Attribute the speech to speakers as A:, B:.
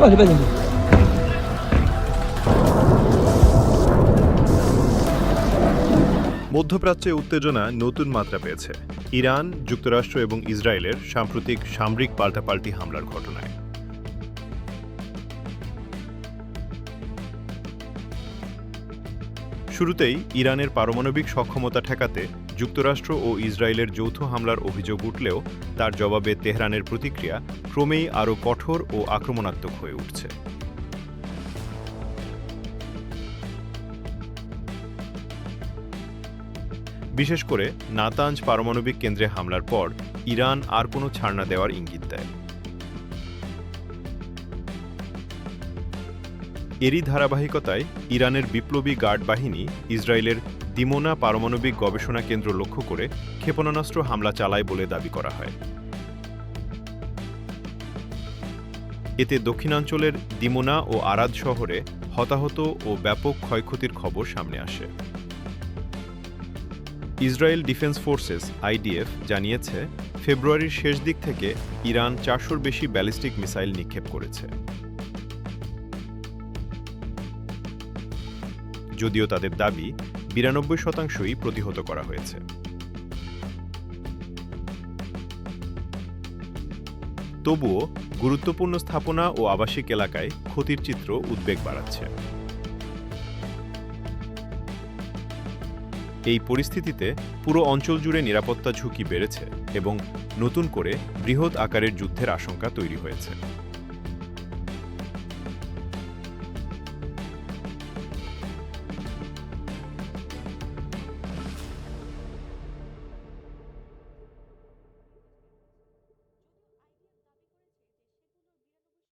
A: মধ্যপ্রাচ্যে উত্তেজনা নতুন মাত্রা পেয়েছে ইরান, যুক্তরাষ্ট্র এবং ইসরায়েলের সাম্প্রতিক সামরিক পাল্টাপাল্টি হামলার ঘটনায়। শুরুতেই ইরানের পারমাণবিক সক্ষমতা ঠেকাতে যুক্তরাষ্ট্র ও ইসরায়েলের যৌথ হামলার অভিযোগ উঠলেও তার জবাবে তেহরানের প্রতিক্রিয়া ক্রমেই আরও কঠোর ও আক্রমণাত্মক হয়ে উঠছে। বিশেষ করে নাতাঞ্জ পারমাণবিক কেন্দ্রে হামলার পর ইরান আর কোনো ছাড় না দেওয়ার ইঙ্গিত দেয়। এরই ধারাবাহিকতায় ইরানের বিপ্লবী গার্ড বাহিনী ইসরায়েলের দিমোনা পারমাণবিক গবেষণা কেন্দ্র লক্ষ্য করে ক্ষেপণাস্ত্র হামলা চালায় বলে দাবি করা হয়। এতে দক্ষিণাঞ্চলের দিমোনা ও আরাদ শহরে হতাহত ও ব্যাপক ক্ষয়ক্ষতির খবর সামনে আসে। ইসরায়েল ডিফেন্স ফোর্সেস (আইডিএফ) জানিয়েছে, ফেব্রুয়ারির শেষ দিক থেকে ইরান ৪০০-র বেশি ব্যালিস্টিক মিসাইল নিক্ষেপ করেছে। যদিও তাদের দাবি ৯২%ই প্রতিহত করা হয়েছে। তবুও গুরুত্বপূর্ণ স্থাপনা ও আবাসিক এলাকায় ক্ষতির চিত্র উদ্বেগ বাড়াচ্ছে। এই পরিস্থিতিতে পুরো অঞ্চল জুড়ে নিরাপত্তা ঝুঁকি বেড়েছে এবং নতুন করে বৃহৎ আকারের যুদ্ধের আশঙ্কা তৈরি হয়েছে।